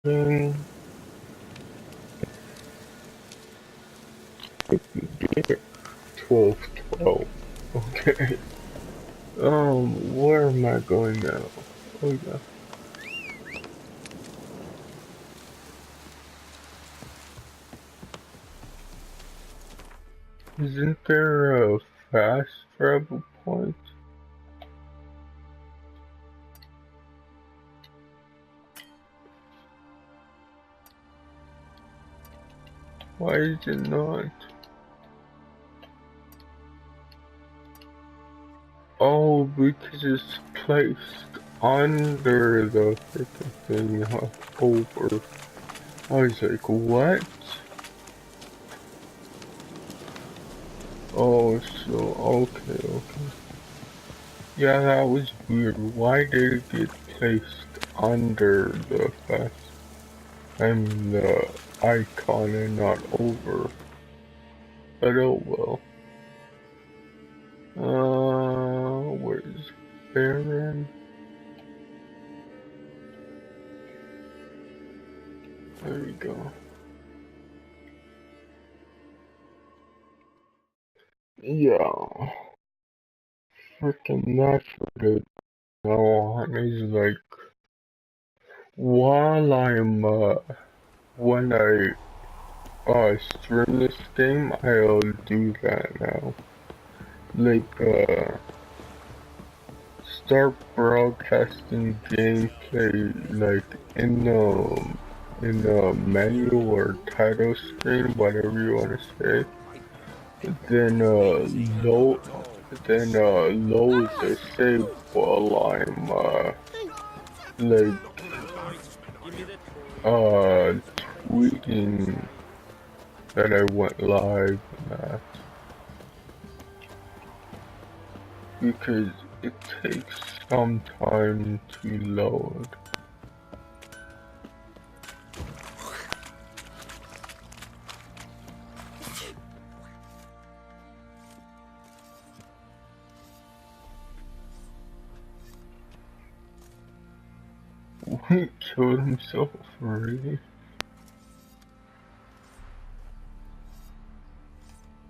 Then get 12, 12. Okay. Where am I going now? Oh yeah. Isn't there a fast travel point? Why is it not? Oh, because it's placed under the freaking thing, not over. I was like, what? Oh, so, okay. Yeah, that was weird. Why did it get placed under the fast and the icon and not over? But oh well. Where's Baron? There we go. Yeah. Freaking that's good. Now on is like, while when I, stream this game, I'll do that now. Like, start broadcasting gameplay, like, in the menu or title screen, whatever you want to say. Then, load the save while I'm, like, tweeting that I went live and that. Because it takes some time to load. He killed himself already?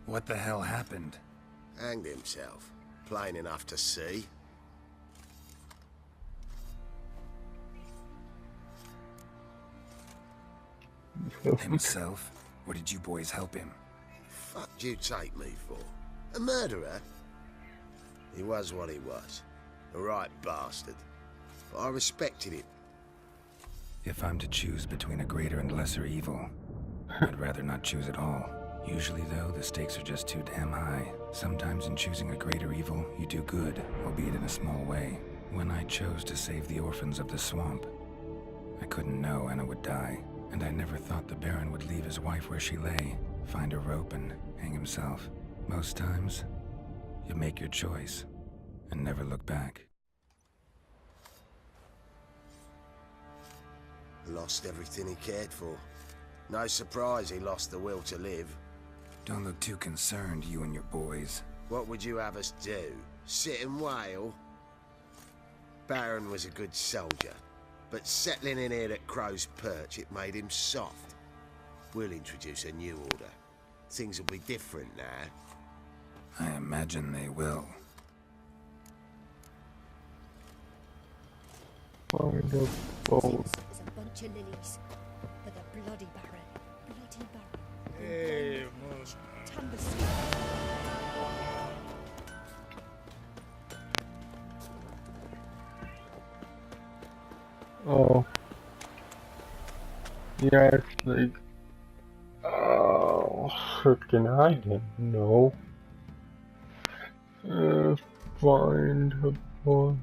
What the hell happened? Hanged himself. Plain enough to see. Himself? Or did you boys help him? Fuck'd you take me for? A murderer? He was what he was. A right bastard. But I respected him. If I'm to choose between a greater and lesser evil, I'd rather not choose at all. Usually, though, the stakes are just too damn high. Sometimes in choosing a greater evil, you do good, albeit in a small way. When I chose to save the orphans of the swamp, I couldn't know Anna would die, and I never thought the Baron would leave his wife where she lay, find a rope and hang himself. Most times, you make your choice and never look back. Lost everything he cared for. No surprise he lost the will to live. Don't look too concerned, you and your boys. What would you have us do? Sit and wail? Baron was a good soldier, but settling in here at Crow's Perch, it made him soft. We'll introduce a new order. Things will be different now. I imagine they will. Find a boat. Is a bunch of lilies, but the bloody Baron. Bloody Baron. Hey, Mos. Oh. Yeah, it's like, oh, freaking I didn't know. Find a boat.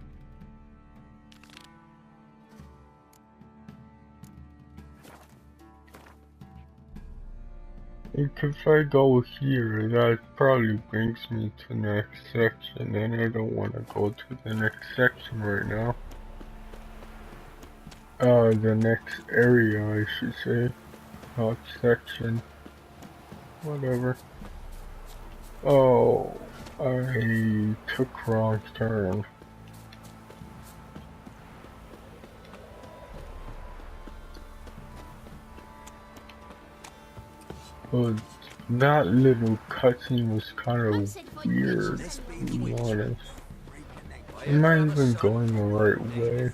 If I go here, that probably brings me to the next section, and I don't want to go to the next section right now. The next area, I should say. Not section. Whatever. Oh, I took wrong turn. But that little cutscene was kind I of said for weird, ages. to be honest. Am I even going the right way?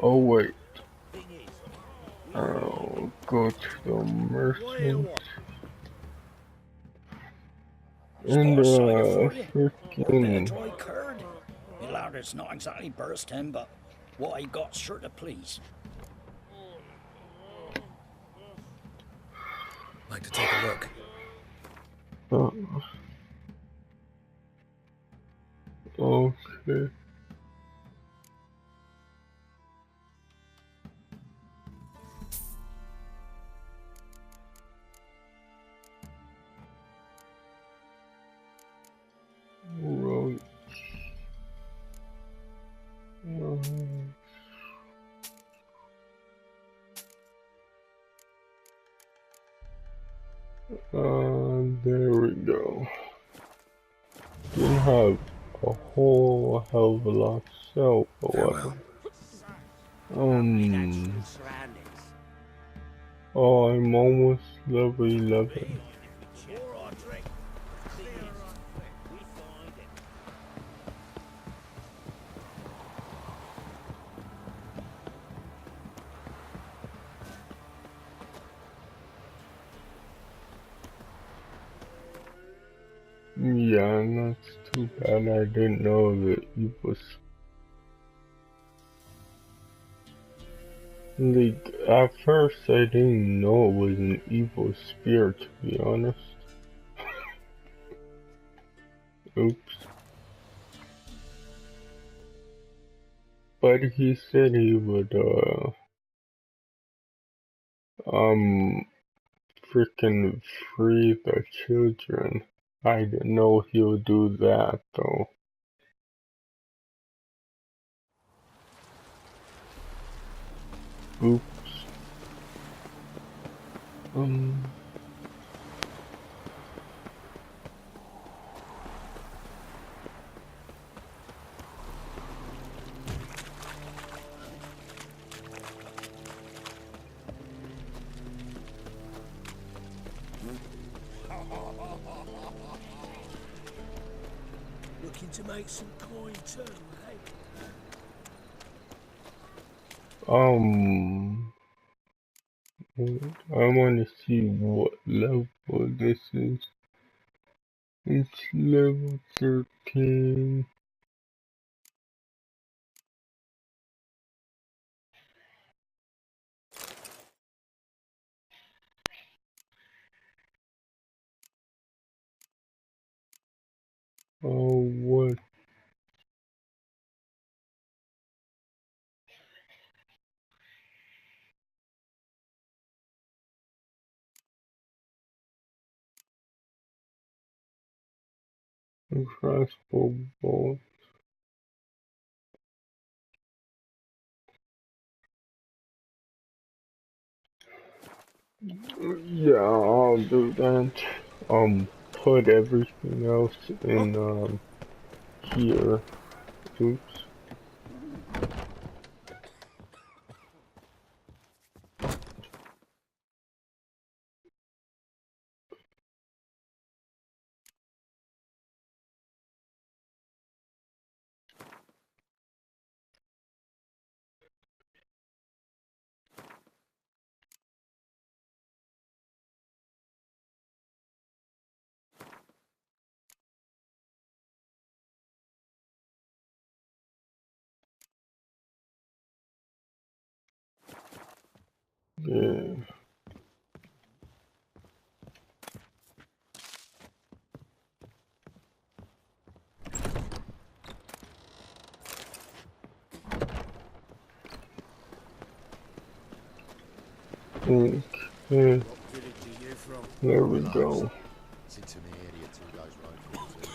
Oh wait, I'll go to the merchant and Store cider for you. Or a bit of freaking dry curd. My larder's not exactly bursting, but what I got's sure to please. Like to take a look. okay. Right. There we go. Didn't have a whole hell of a lot to sell, but Farewell. oh, I'm almost level 11. Yeah, and that's too bad I didn't know that he was. Like, at first I didn't know it was an evil spirit, to be honest. Oops. But he said he would, freaking free the children. I didn't know he would do that, though. Oops. Looking to make some coin too, eh? I want to see what level this is. It's level 13. Oh, what? A crossbow bolt. Yeah, I'll do that. Put everything else in, here. Oops. Yeah. Okay. There we go. Since an area two goes road for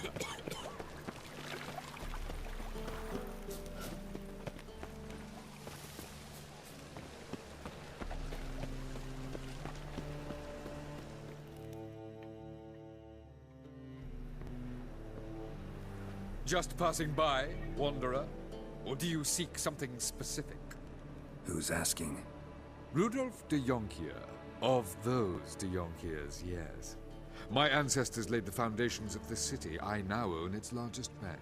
Just passing by, wanderer? Or do you seek something specific? Who's asking? Rudolf de Jonkier. Of those de Jonkiers, yes. My ancestors laid the foundations of this city. I now own its largest bank.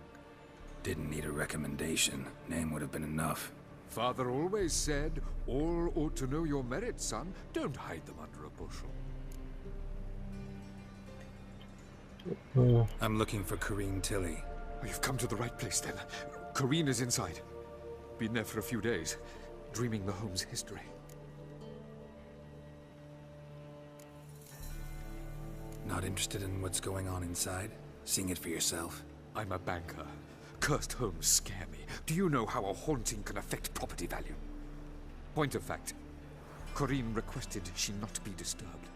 Didn't need a recommendation. Name would have been enough. Father always said, all ought to know your merits, son. Don't hide them under a bushel. I'm looking for Corrine Tilly. Oh, you've come to the right place, then. Corrine is inside. Been there for a few days, dreaming the home's history. Not interested in what's going on inside? Seeing it for yourself? I'm a banker. Cursed homes scare me. Do you know how a haunting can affect property value? Point of fact, Corrine requested she not be disturbed.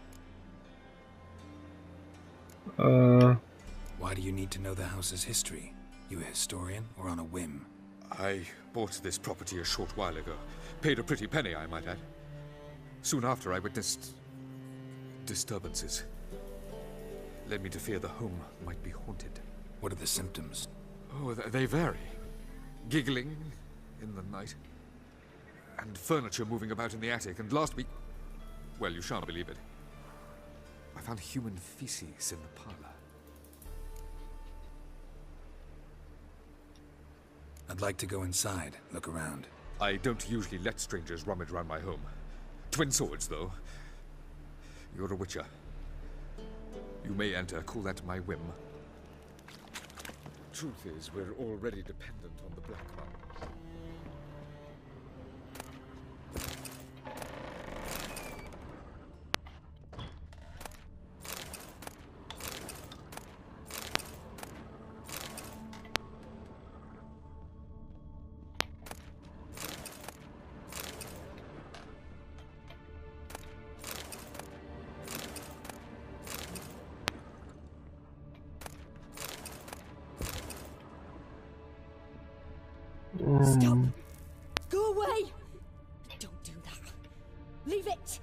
Why do you need to know the house's history? You a historian or on a whim? I bought this property a short while ago. Paid a pretty penny, I might add. Soon after, I witnessed disturbances. Led me to fear the home might be haunted. What are the symptoms? Oh, they vary. Giggling in the night. And furniture moving about in the attic. And last week... well, you shan't believe it. I found human feces in the parlor. I'd like to go inside, look around. I don't usually let strangers rummage around my home. Twin swords, though. You're a witcher. You may enter, call that my whim. Truth is, we're already dependent on the Black Mountains. Stop! Go away! Don't do that. Leave it!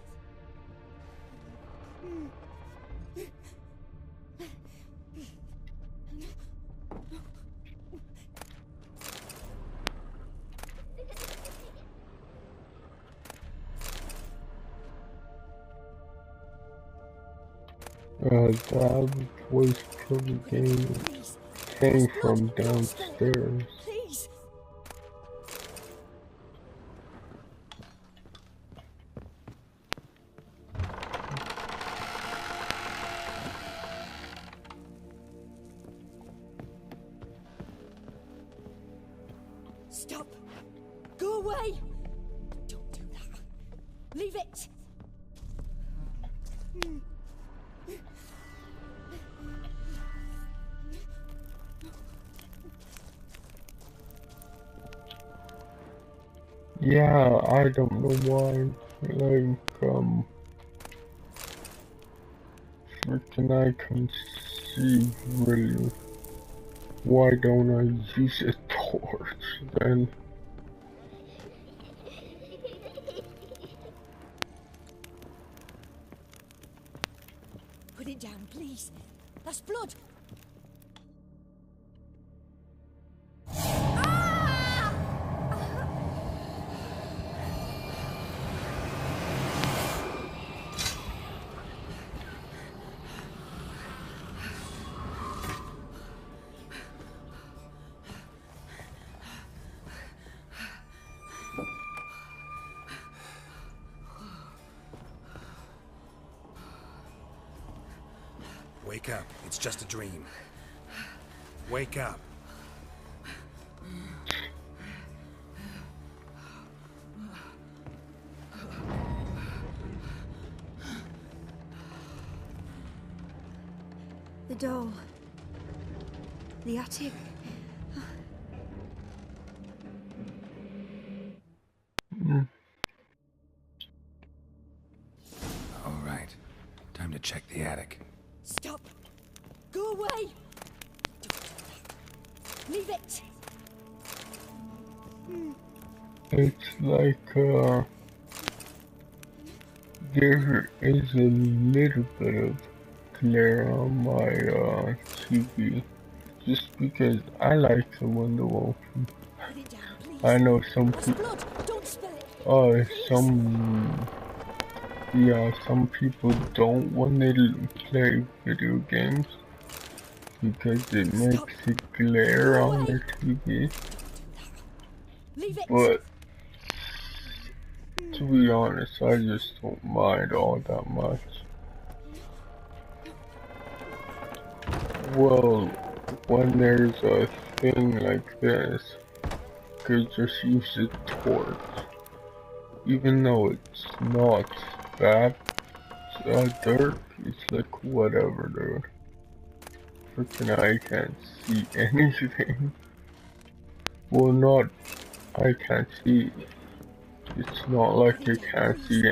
That voice from game came from downstairs. Please! Stop! Go away! Don't do that. Leave it! Yeah, I don't know why. Freaking I can see really. Why don't I use a torch then? Put it down, please. That's blood. Wake up. It's just a dream. Wake up. The doll. The attic. All right. Time to check the attic. Stop! Go away! Don't do that. Leave it! It's like, there is a little bit of glare on my, TV. Just because I like the window open. Put it down, please. I know some That's people. blood! Don't spill it! some, yeah, some people don't want to play video games because it makes it glare Go on away. their TV. Leave it. But to be honest, I just don't mind all that much. Well, when there's a thing like this, could just use a torch. Even though it's not that dark, it's like whatever, dude. Freaking I can't see anything. Well, not I can't see. It's not like I can't see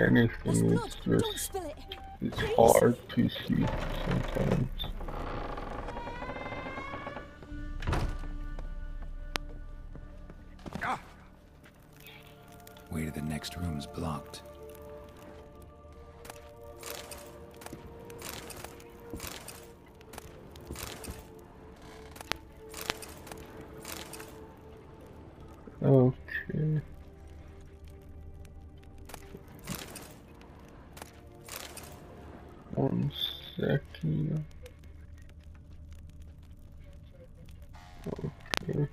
That's anything. blood. It's Don't just spill it. it's Please. hard to see sometimes. Way to the next room's blocked. Okay. One second. Okay.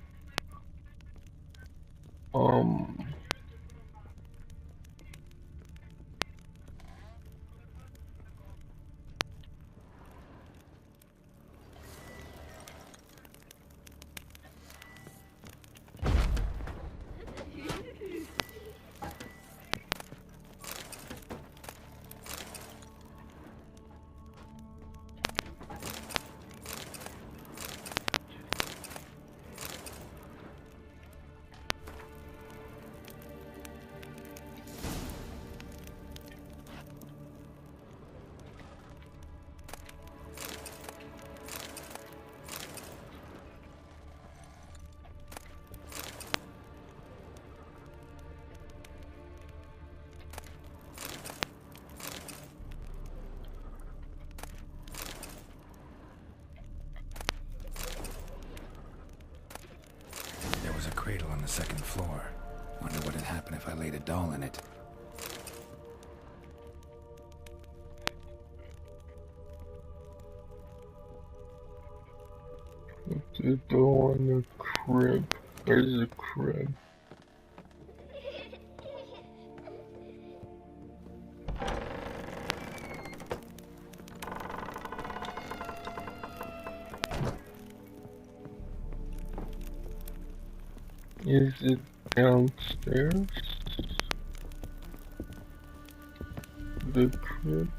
There was a cradle on the second floor. Wonder what'd happen if I laid a doll in it. The door in the crib. There's a crib. Is it downstairs? The crib?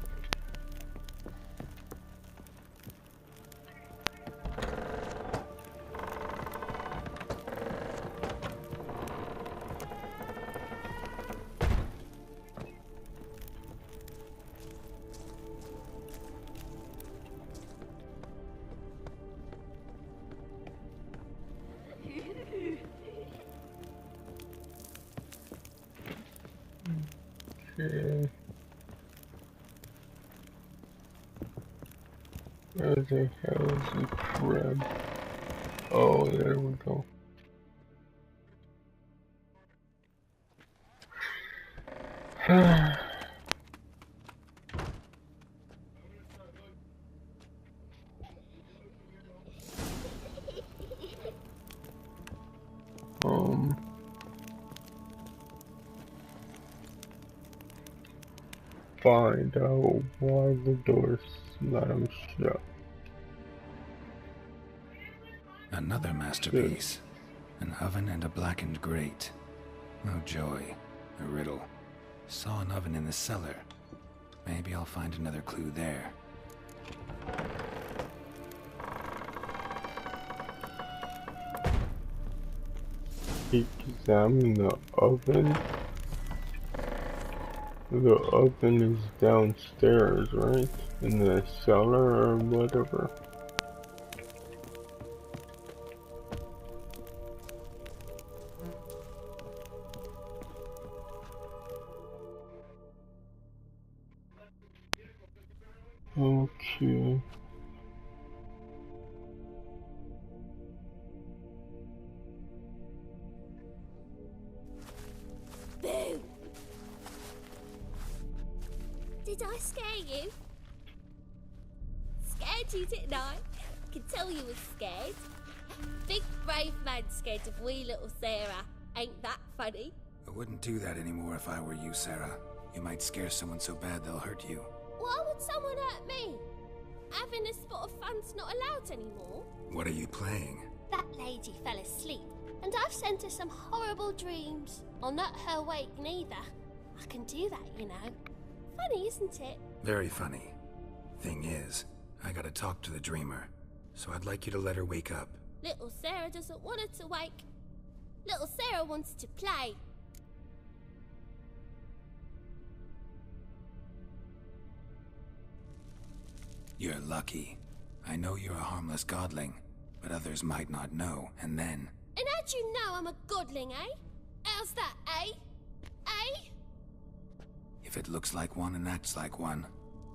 Okay. Where the hell is the crib? Oh, there we go. um. Find out why the door slammed shut. Another masterpiece. An oven and a blackened grate. Oh joy. A riddle. Saw an oven in the cellar. Maybe I'll find another clue there. Examine the oven. The oven is downstairs, right? In the cellar or whatever. Okay. Boo! Did I scare you? Scared you, didn't I? I can tell you was scared. Big brave man scared of wee little Sarah. Ain't that funny? I wouldn't do that anymore if I were you, Sarah. You might scare someone so bad they'll hurt you. Why would someone hurt me? Having a spot of fun's not allowed anymore. What are you playing? That lady fell asleep, and I've sent her some horrible dreams. I'll not her wake neither. I can do that, you know. Funny, isn't it? Very funny. Thing is, I gotta talk to the dreamer, so I'd like you to let her wake up. Little Sarah doesn't want her to wake. Little Sarah wants to play. You're lucky. I know you're a harmless godling, but others might not know, and then... And how'd you know I'm a godling, eh? How's that, eh? Eh? If it looks like one and acts like one,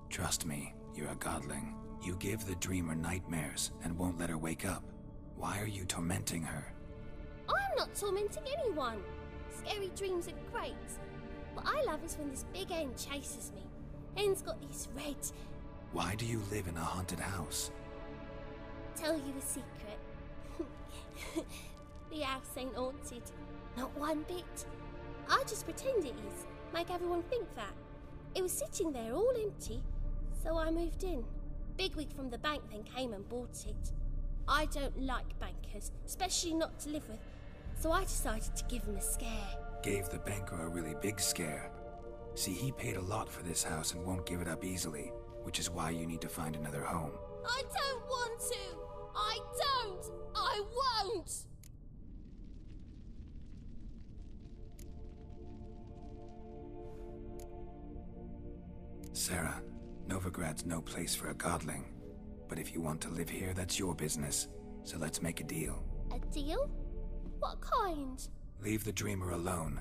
trust me, you're a godling. You give the dreamer nightmares and won't let her wake up. Why are you tormenting her? I'm not tormenting anyone. Scary dreams are great. What I love is when this big hen chases me. Hen's got these red... Why do you live in a haunted house? Tell you a secret. The house ain't haunted. Not one bit. I just pretend it is. Make everyone think that. It was sitting there all empty, so I moved in. Bigwig from the bank then came and bought it. I don't like bankers, especially not to live with, so I decided to give him a scare. Gave the banker a really big scare. See, he paid a lot for this house and won't give it up easily, which is why you need to find another home. I don't want to! I don't! I won't! Sarah, Novigrad's no place for a godling. But if you want to live here, that's your business. So let's make a deal. A deal? What kind? Leave the dreamer alone.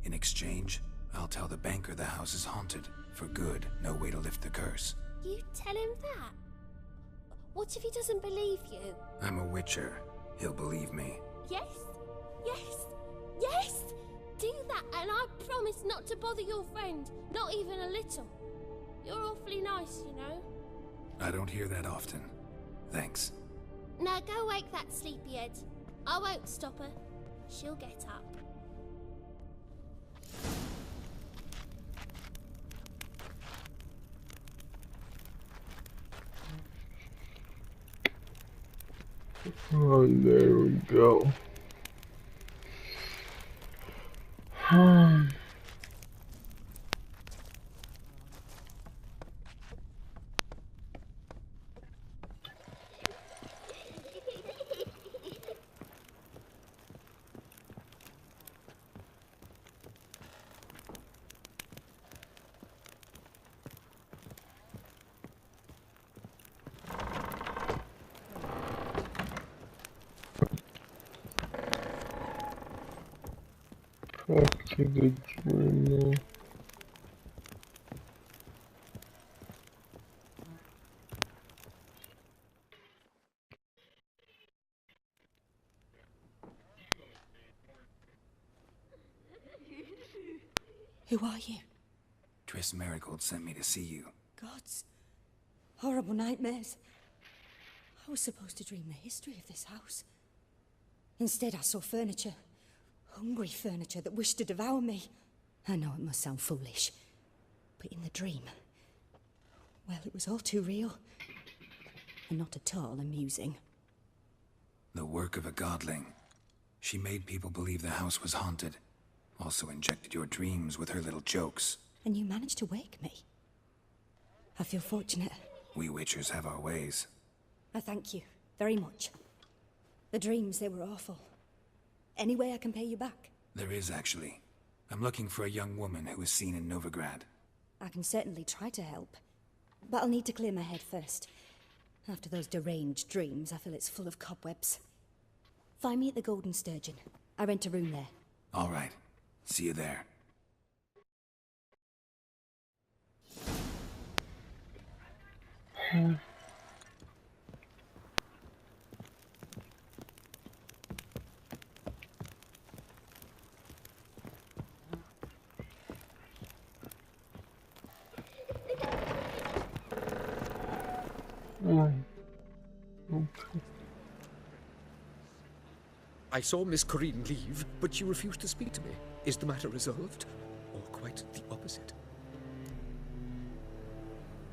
In exchange, I'll tell the banker the house is haunted. For good, no way to lift the curse. You tell him that? What if he doesn't believe you? I'm a witcher. He'll believe me. Yes? Yes? Yes! Do that and I promise not to bother your friend. Not even a little. You're awfully nice, you know. I don't hear that often. Thanks. Now go wake that sleepyhead. I won't stop her. She'll get up. Oh, there we go. Talk to the dreamer. Who are you? Triss Merigold sent me to see you. Gods. Horrible nightmares. I was supposed to dream the history of this house. Instead, I saw furniture. Hungry furniture that wished to devour me. I know it must sound foolish, but in the dream, well, it was all too real. And not at all amusing. The work of a godling. She made people believe the house was haunted. Also injected your dreams with her little jokes. And you managed to wake me. I feel fortunate. We witchers have our ways. I thank you very much. The dreams, they were awful. Any way I can pay you back? There is, actually. I'm looking for a young woman who was seen in Novigrad. I can certainly try to help. But I'll need to clear my head first. After those deranged dreams, I feel it's full of cobwebs. Find me at the Golden Sturgeon. I rent a room there. All right. See you there. Oh, okay. I saw Miss Corinne leave, but she refused to speak to me. Is the matter resolved? Or quite the opposite?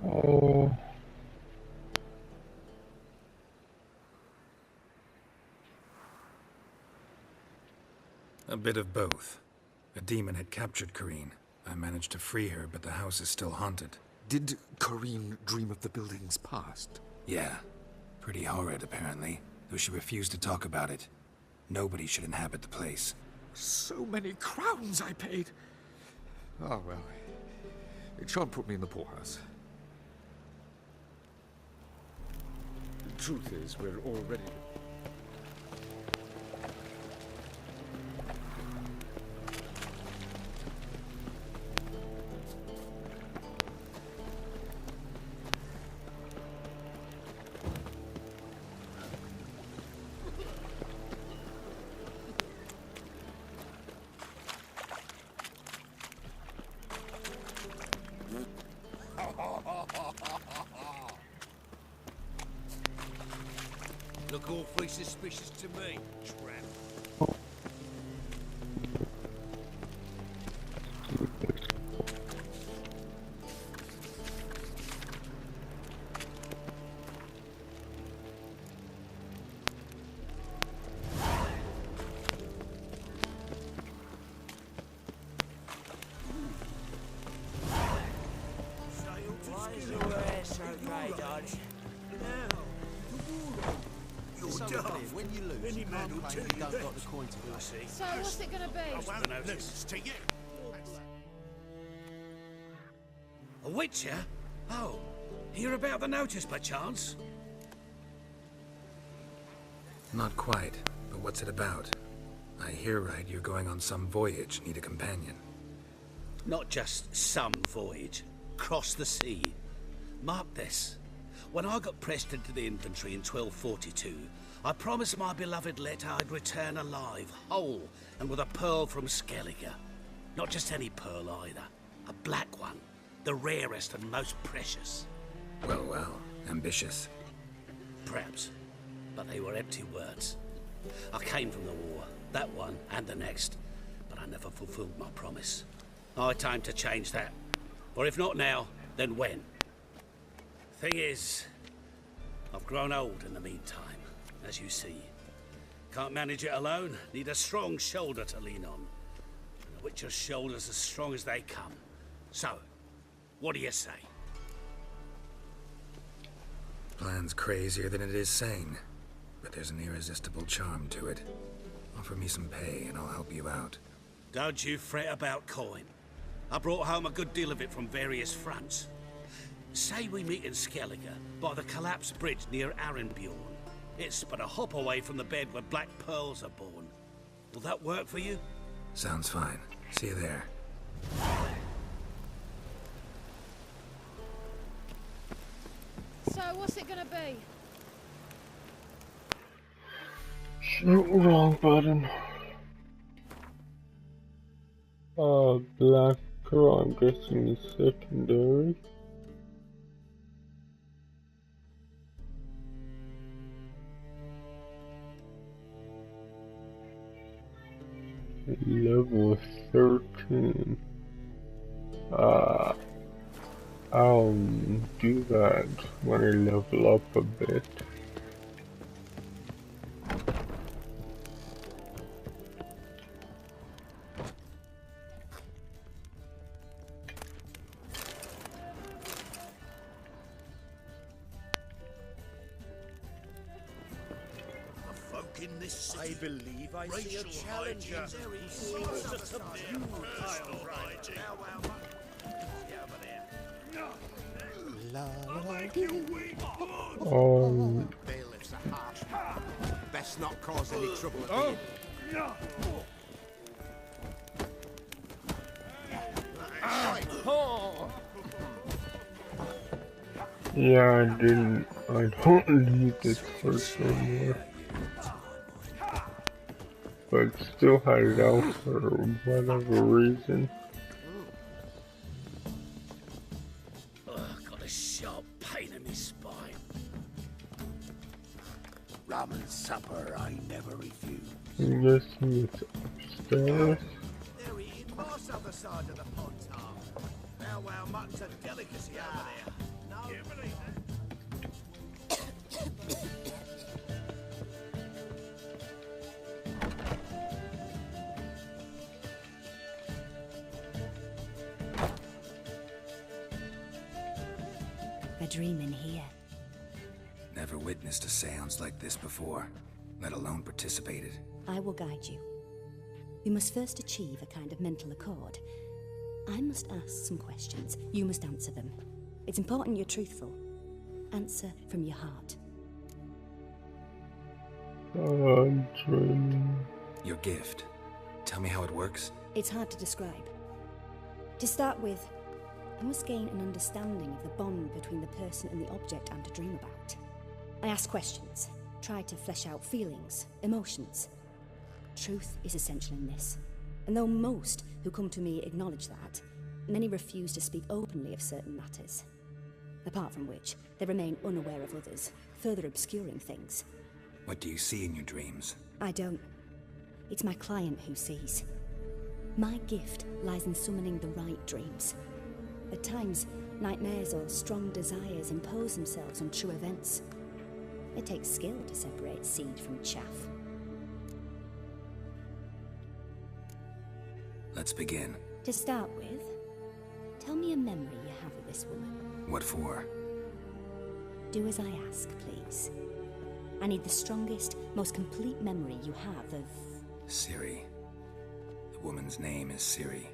Oh. A bit of both. A demon had captured Corinne. I managed to free her, but the house is still haunted. Did Corinne dream of the building's past? Yeah. Pretty horrid, apparently. Though she refused to talk about it. Nobody should inhabit the place. So many crowns I paid! Oh, well. It shan't put me in the poorhouse. The truth is, we're already... Look awfully suspicious to me, tramp. When you lose, you can't claim you don't got the coin to do it. So what's it gonna be? To you. A witcher? Oh, hear about the notice by chance? Not quite, but what's it about? I hear right you're going on some voyage, need a companion. Not just some voyage. Cross the sea. Mark this. When I got pressed into the infantry in 1242, I promised my beloved Letta I'd return alive, whole, and with a pearl from Skellige. Not just any pearl either. A black one. The rarest and most precious. Well, well, ambitious. Perhaps. But they were empty words. I came from the war, that one and the next, but I never fulfilled my promise. High time to change that. Or if not now, then when? Thing is, I've grown old in the meantime, as you see. Can't manage it alone, need a strong shoulder to lean on. And the Witcher's shoulder's as strong as they come. So, what do you say? Plan's crazier than it is sane, but there's an irresistible charm to it. Offer me some pay and I'll help you out. Don't you fret about coin. I brought home a good deal of it from various fronts. Say we meet in Skellige, by the collapsed bridge near Arenbjorn. It's but a hop away from the bed where black pearls are born. Will that work for you? Sounds fine. See you there. So what's it gonna be? Shoot, wrong button. Black pearl, I'm guessing is secondary. Level 13. I'll do that when I level up a bit. I believe I see a challenge. Bailiff's a harsh man. Best not cause any trouble at the inn. Yeah, I don't need this person anymore. But still had it out for whatever reason. Got a sharp pain in my spine. common supper I never refuse. I'm guessing it's upstairs. They're eating moss other side of the pond, Tom. Now, wow, mutton's a delicacy over there. No, you believe that? A dream in here. Never witnessed a seance like this before, let alone participated. I will guide you. You must first achieve a kind of mental accord. I must ask some questions. You must answer them. It's important you're truthful. Answer from your heart. Dream. Your gift. Tell me how it works. It's hard to describe. To start with, I must gain an understanding of the bond between the person and the object I'm to dream about. I ask questions, try to flesh out feelings, emotions. Truth is essential in this, and though most who come to me acknowledge that, many refuse to speak openly of certain matters. Apart from which, they remain unaware of others, further obscuring things. What do you see in your dreams? I don't. It's my client who sees. My gift lies in summoning the right dreams. At times, nightmares or strong desires impose themselves on true events. It takes skill to separate seed from chaff. Let's begin. To start with, tell me a memory you have of this woman. What for? Do as I ask, please. I need the strongest, most complete memory you have of... Ciri. The woman's name is Ciri.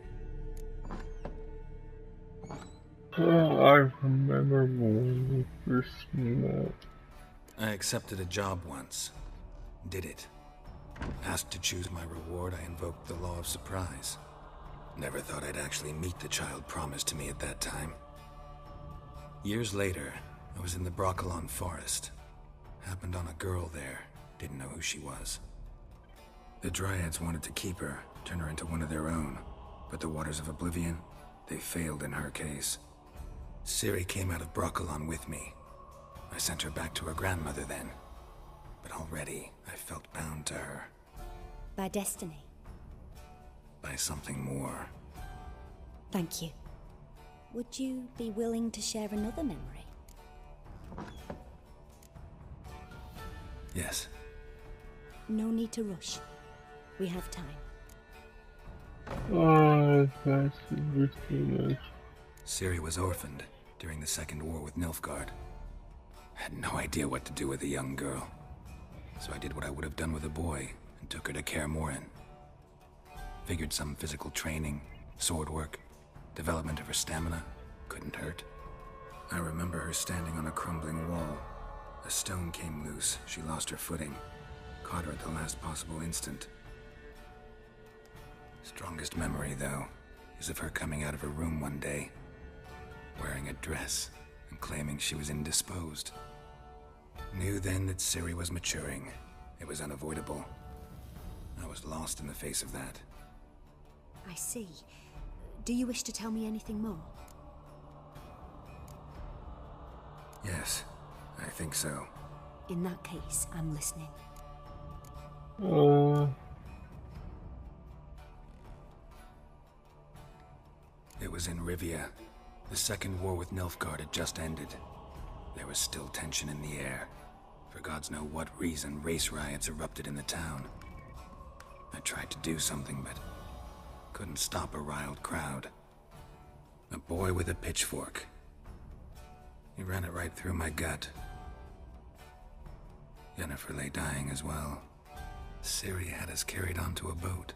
I remember when we first met. I accepted a job once. Did it. Asked to choose my reward, I invoked the law of surprise. Never thought I'd actually meet the child promised to me at that time. Years later, I was in the Broccolon forest. Happened on a girl there. Didn't know who she was. The Dryads wanted to keep her, turn her into one of their own. But the Waters of Oblivion, they failed in her case. Ciri came out of Broccolon with me. I sent her back to her grandmother then. But already, I felt bound to her. By destiny. By something more. Thank you. Would you be willing to share another memory? Yes. No need to rush. We have time. That's everything. Ciri was orphaned during the Second War with Nilfgaard. Had no idea what to do with a young girl. So I did what I would have done with a boy and took her to Kaer Morhen. Figured some physical training, sword work, development of her stamina couldn't hurt. I remember her standing on a crumbling wall. A stone came loose, she lost her footing. Caught her at the last possible instant. Strongest memory, though, is of her coming out of her room one day, wearing a dress and claiming she was indisposed. Knew then that Ciri was maturing. It was unavoidable. I was lost in the face of that. I see. Do you wish to tell me anything more? Yes, I think so. In that case, I'm listening. It was in Rivia. The Second War with Nilfgaard had just ended. There was still tension in the air. For gods know what reason, race riots erupted in the town. I tried to do something, but couldn't stop a riled crowd. A boy with a pitchfork. He ran it right through my gut. Yennefer lay dying as well. Ciri had us carried onto a boat.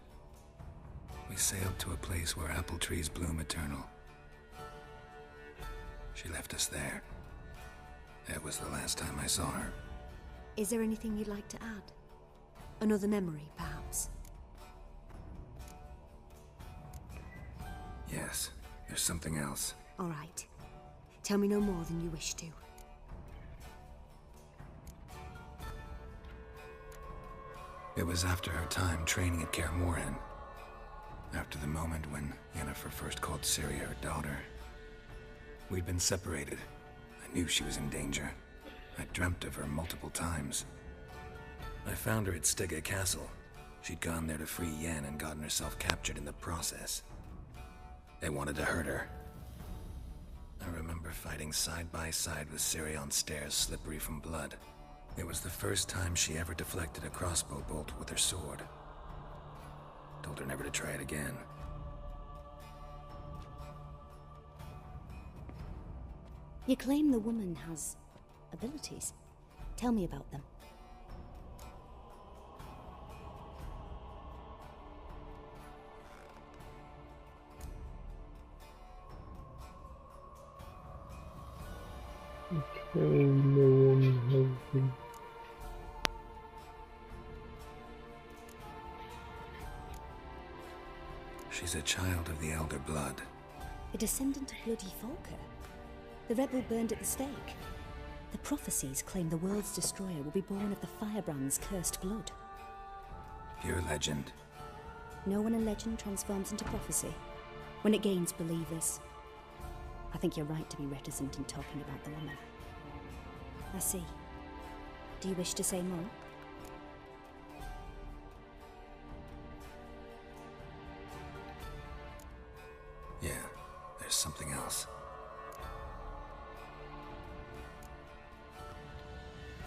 We sailed to a place where apple trees bloom eternal. She left us there. That was the last time I saw her. Is there anything you'd like to add? Another memory, perhaps? Yes, there's something else. All right. Tell me no more than you wish to. It was after her time training at Kaer Morhen. After the moment when Yennefer first called Ciri her daughter. We'd been separated. I knew she was in danger. I dreamt of her multiple times. I found her at Stega Castle. She'd gone there to free Yen and gotten herself captured in the process. They wanted to hurt her. I remember fighting side by side with Ciri on stairs slippery from blood. It was the first time she ever deflected a crossbow bolt with her sword. Told her never to try it again. You claim the woman has abilities. Tell me about them. Okay, no one has been. She's a child of the Elder Blood. A descendant of bloody Falker. The rebel burned at the stake. The prophecies claim the world's destroyer will be born of the Firebrand's cursed blood. Pure legend. Know when a legend transforms into prophecy? When it gains believers. I think you're right to be reticent in talking about the woman. I see. Do you wish to say more? Yeah, there's something else.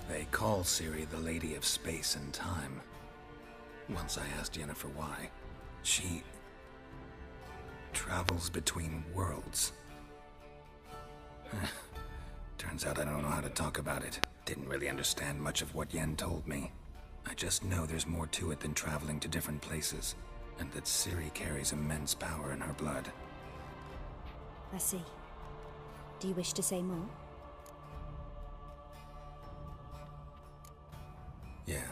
They call Ciri the Lady of Space and Time. Once I asked Yennefer why. She travels between worlds. Turns out I don't know how to talk about it. Didn't really understand much of what Yen told me. I just know there's more to it than traveling to different places, and that Ciri carries immense power in her blood. I see. Do you wish to say more? Yeah,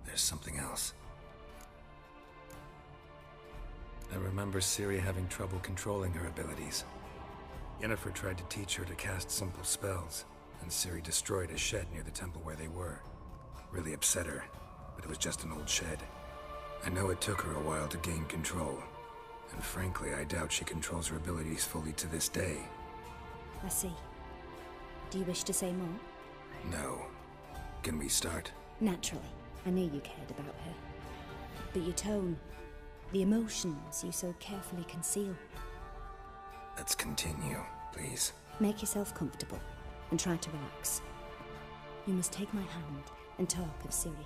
there's something else. I remember Ciri having trouble controlling her abilities. Yennefer tried to teach her to cast simple spells, and Ciri destroyed a shed near the temple where they were. Really upset her, but it was just an old shed. I know it took her a while to gain control, and frankly, I doubt she controls her abilities fully to this day. I see. Do you wish to say more? No. Can we start? Naturally. I knew you cared about her. But your tone, the emotions you so carefully conceal. Let's continue, please. Make yourself comfortable and try to relax. You must take my hand and talk of Ciri.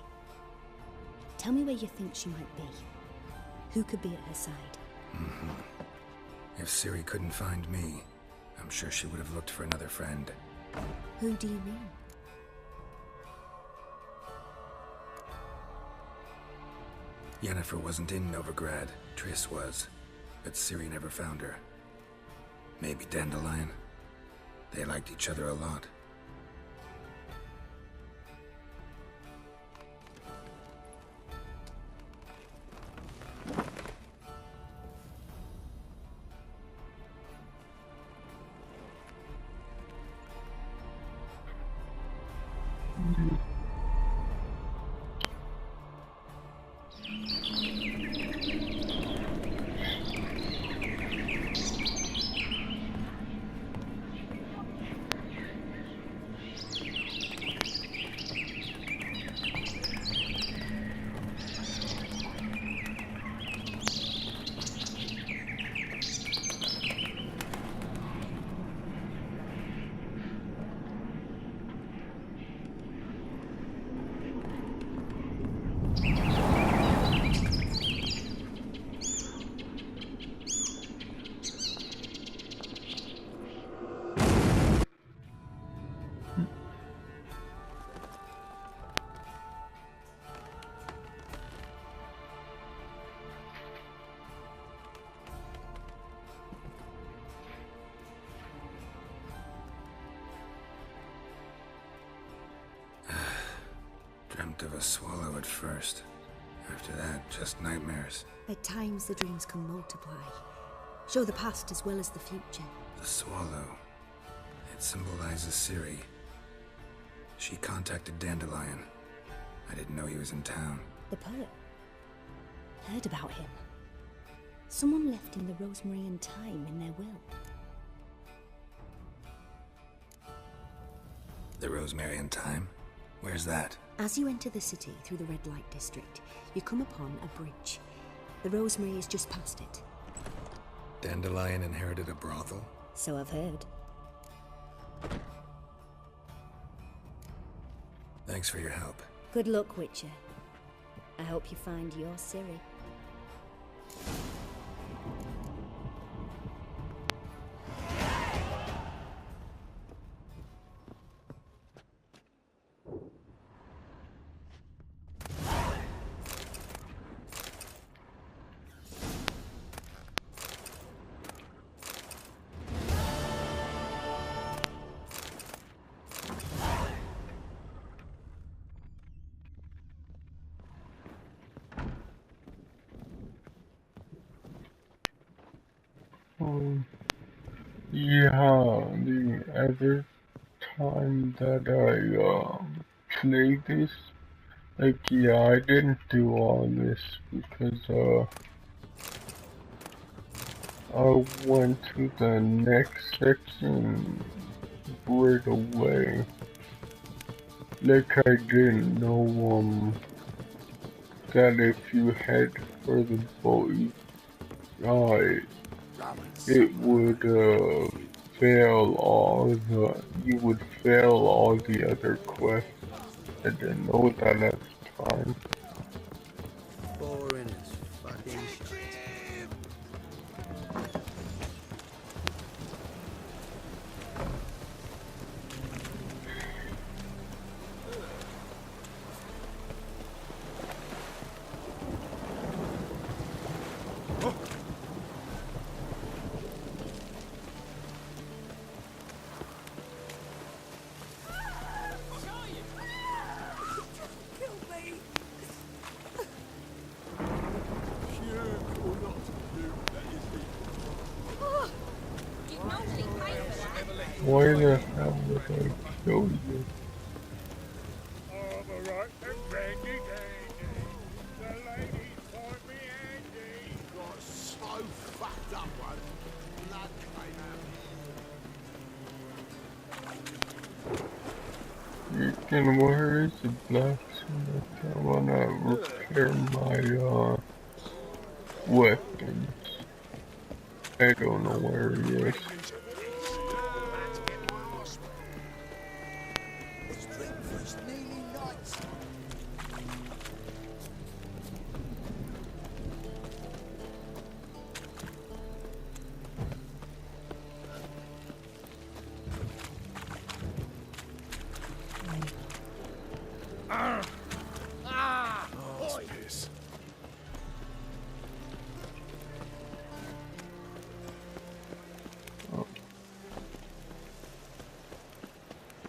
Tell me where you think she might be. Who could be at her side? If Ciri couldn't find me, I'm sure she would have looked for another friend. Who do you mean? Yennefer wasn't in Novigrad. Triss was. But Ciri never found her. Maybe Dandelion. They liked each other a lot. Dreamt of a swallow at first. After that, just nightmares. At times the dreams can multiply. Show the past as well as the future. The swallow. It symbolizes Ciri. She contacted Dandelion. I didn't know he was in town. The poet. Heard about him. Someone left him the rosemary and thyme in their will. The rosemary and thyme? Where's that? As you enter the city through the red light district, you come upon a bridge. The Rosemary is just past it. Dandelion inherited a brothel? So I've heard. Thanks for your help. Good luck, Witcher. I hope you find your Ciri. Yeah, every time that I play this, like, yeah, I didn't do all this because I went to the next section right away. Like, I didn't know that if you head for the boat, it would fail all the, you would fail all the other quests. I didn't know that at the time. Boring as fucking shit. Why the hell would I kill you? So fucked up one. Blood came out. Freaking, where is the blacksmith? I wanna repair my weapons. I don't know where he is.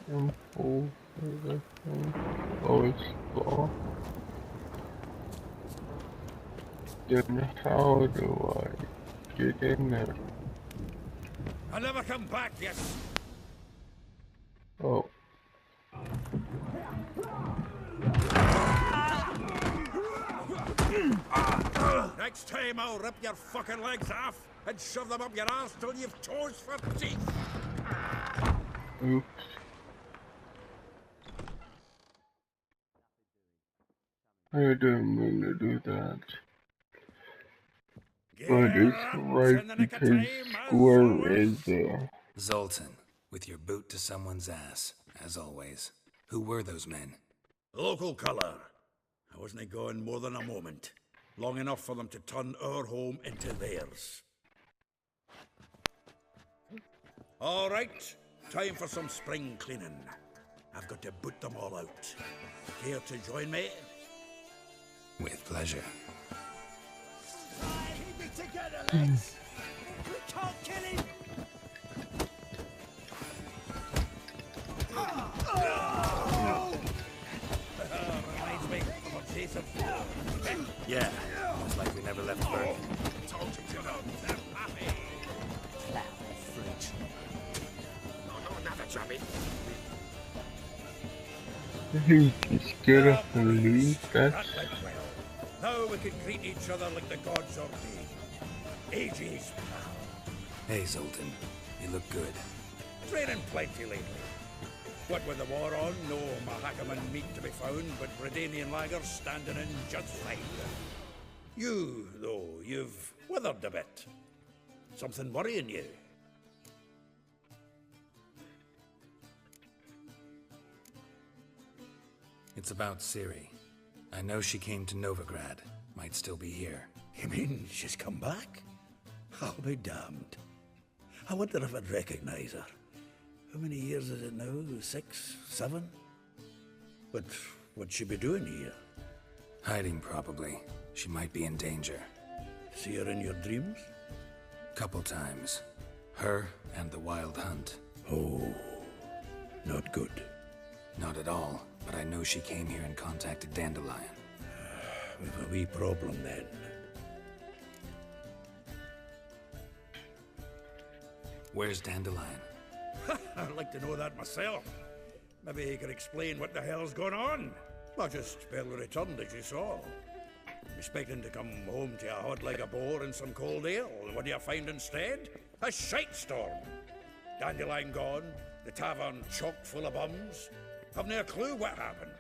Info for the thing. Oh, it's locked. Then how do I get in there? I'll never come back, yes. Oh. Next time I'll rip your fucking legs off and shove them up your ass till you've toes for teeth. Oops. I didn't mean to do that. But it's right because Square is there. Zoltan, with your boot to someone's ass, as always. Who were those men? Local colour. I wasn't going more than a moment. Long enough for them to turn our home into theirs. All right, time for some spring cleaning. I've got to boot them all out. Care to join me? With pleasure. Keep it together, lads! We can't kill him! Reminds me of a case of... Yeah, almost like we never left Berg. Told you to not them happy! French. No, another chubby. He just get up and leave, that's... Now we can greet each other like the gods ordained. Ages, pal. Hey, Zoltan. You look good. Training plenty lately. What with the war on, no Mahakaman meat to be found, but Redanian lagers standing in just fine. You, though, you've withered a bit. Something worrying you? It's about Ciri. I know she came to Novigrad. Might still be here. You mean she's come back? I'll be damned. I wonder if I'd recognize her. How many years is it now? 6, 7? But what'd she be doing here? Hiding, probably. She might be in danger. See her in your dreams? Couple times. Her and the Wild Hunt. Oh, not good. Not at all, but I know she came here and contacted Dandelion. We've a wee problem then. Where's Dandelion? I'd like to know that myself. Maybe he could explain what the hell's going on. Well, just barely returned, as you saw. Expecting to come home to a hod like a boar and some cold ale. What do you find instead? A shite storm. Dandelion gone, the tavern chock full of bums. Haven't a clue what happened.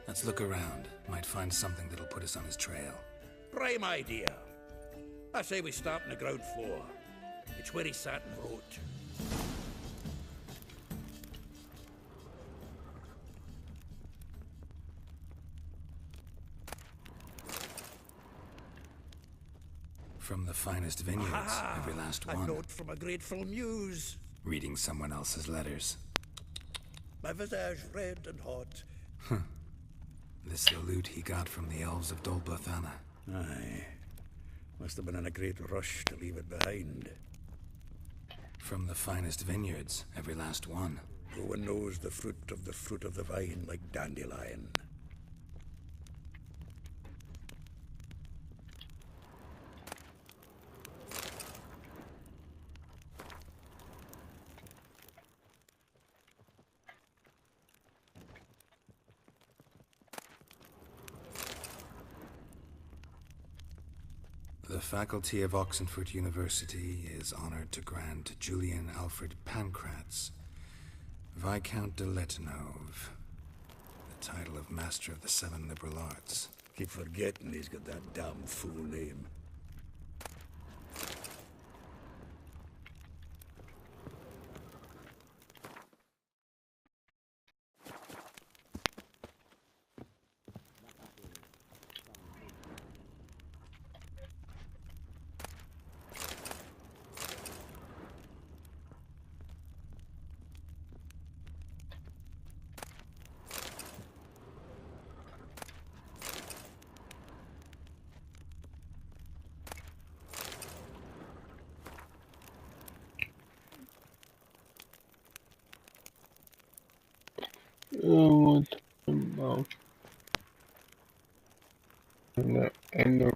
Let's look around. Might find something that'll put us on his trail. Prime idea. I say we start on the ground floor. It's where he sat and wrote. From the finest vineyards, every last one. A note from a grateful muse. Reading someone else's letters. My visage red and hot. This the loot he got from the elves of Dol Bethana. Aye. Must have been in a great rush to leave it behind. From the finest vineyards, every last one. No one knows the fruit of the vine like Dandelion. The faculty of Oxenford University is honored to grant Julian Alfred Pancratz, Viscount de Letenove, the title of Master of the Seven Liberal Arts. Keep forgetting he's got that damn fool name. What's about? And the